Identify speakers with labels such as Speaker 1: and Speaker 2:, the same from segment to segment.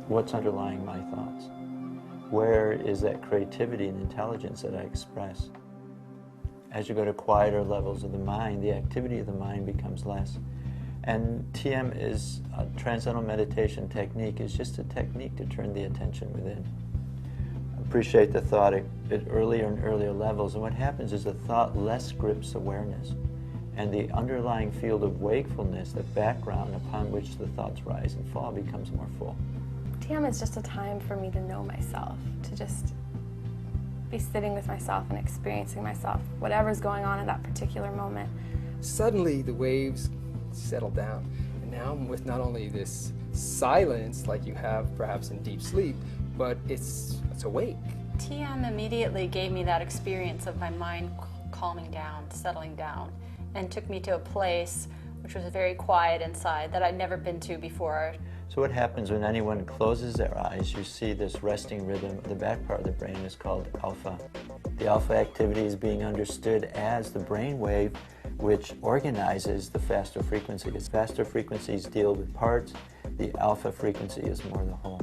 Speaker 1: What's underlying my thoughts? Where is that creativity and intelligence that I express? As you go to quieter levels of the mind, the activity of the mind becomes less. And TM is a transcendental meditation technique, is just a technique to turn the attention within. Appreciate the thought at earlier and earlier levels, and what happens is the thought less grips awareness, and the underlying field of wakefulness, the background upon which the thoughts rise and fall, becomes more full.
Speaker 2: TM is just a time for me to know myself, to just be sitting with myself and experiencing myself, whatever's going on in that particular moment.
Speaker 3: Suddenly the waves settle down, and now I'm with not only this silence like you have perhaps in deep sleep, but it's awake.
Speaker 4: TM immediately gave me that experience of my mind calming down, settling down, and took me to a place which was very quiet inside that I'd never been to before.
Speaker 1: So what happens when anyone closes their eyes, you see this resting rhythm. The back part of the brain is called alpha. The alpha activity is being understood as the brain wave which organizes the faster frequencies. Faster frequencies deal with parts, the alpha frequency is more the whole.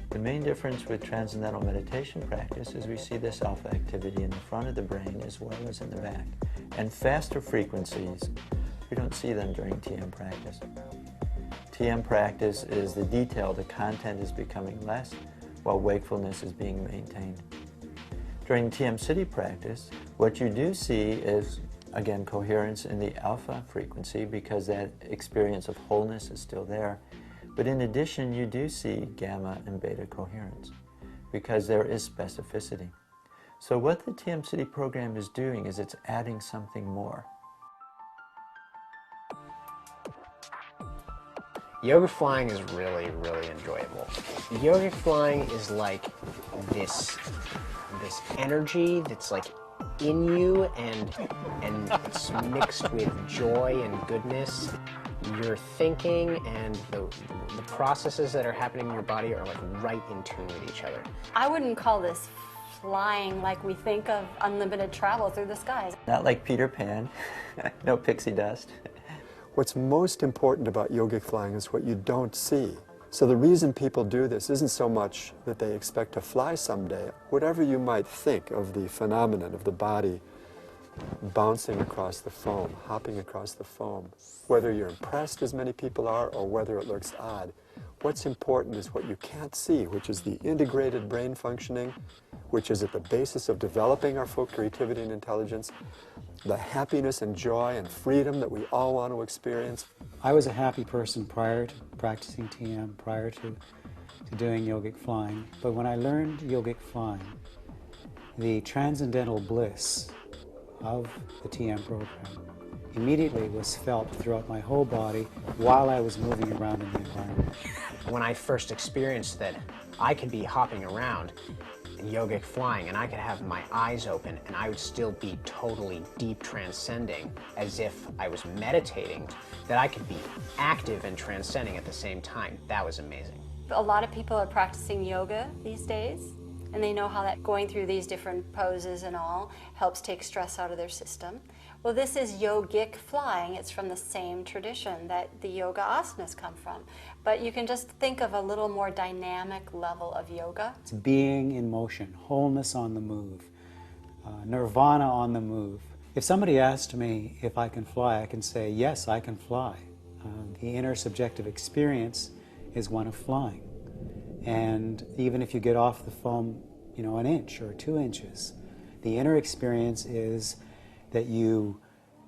Speaker 1: The main difference with transcendental meditation practice is we see this alpha activity in the front of the brain as well as in the back. And faster frequencies, we don't see them during TM practice. TM practice is the detail, the content is becoming less while wakefulness is being maintained. During TM City practice, what you do see is, again, coherence in the alpha frequency because that experience of wholeness is still there. But in addition, you do see gamma and beta coherence because there is specificity. So what the TM City program is doing is it's adding something more.
Speaker 5: Yogic flying is really, really enjoyable. Yogic flying is like this energy that's like in you and it's mixed with joy and goodness. Your thinking and the processes that are happening in your body are like right in tune with each other.
Speaker 4: I wouldn't call this flying like we think of unlimited travel through the skies.
Speaker 1: Not like Peter Pan, no pixie dust.
Speaker 6: What's most important about yogic flying is what you don't see. So the reason people do this isn't so much that they expect to fly someday. Whatever you might think of the phenomenon of the body bouncing across the foam, hopping across the foam, whether you're impressed as many people are or whether it looks odd, what's important is what you can't see, which is the integrated brain functioning, which is at the basis of developing our full creativity and intelligence, the happiness and joy and freedom that we all want to experience.
Speaker 7: I was a happy person prior to practicing TM, prior to doing yogic flying. But when I learned yogic flying, the transcendental bliss of the TM program immediately was felt throughout my whole body while I was moving around in the environment.
Speaker 5: When I first experienced that I could be hopping around in yogic flying and I could have my eyes open and I would still be totally deep transcending as if I was meditating, that I could be active and transcending at the same time, that was amazing.
Speaker 4: A lot of people are practicing yoga these days, and they know how that going through these different poses and all helps take stress out of their system. Well, this is yogic flying. It's from the same tradition that the yoga asanas come from. But you can just think of a little more dynamic level of yoga.
Speaker 7: It's being in motion, wholeness on the move, nirvana on the move. If somebody asked me if I can fly, I can say, yes, I can fly. The inner subjective experience is one of flying. And even if you get off the foam, you know, an inch or 2 inches, the inner experience is that you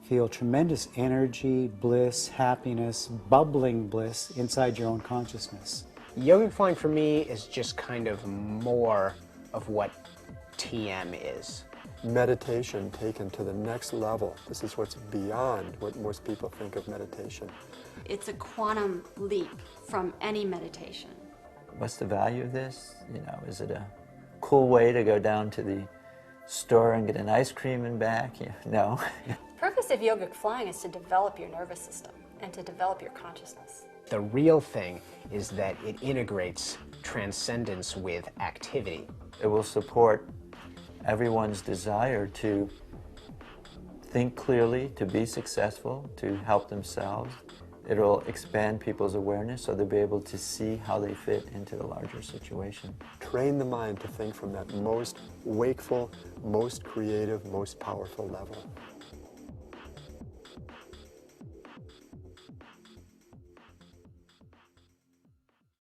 Speaker 7: feel tremendous energy, bliss, happiness, bubbling bliss inside your own consciousness.
Speaker 5: Yogic flying for me is just kind of more of what TM is.
Speaker 6: Meditation taken to the next level. This is what's beyond what most people think of meditation.
Speaker 4: It's a quantum leap from any meditation.
Speaker 1: What's the value of this? You know, is it a cool way to go down to the store and get an ice cream and back? Yeah, no.
Speaker 4: The purpose of yogic flying is to develop your nervous system and to develop your consciousness.
Speaker 5: The real thing is that it integrates transcendence with activity.
Speaker 1: It will support everyone's desire to think clearly, to be successful, to help themselves. It'll expand people's awareness so they'll be able to see how they fit into the larger situation.
Speaker 6: Train the mind to think from that most wakeful, most creative, most powerful level.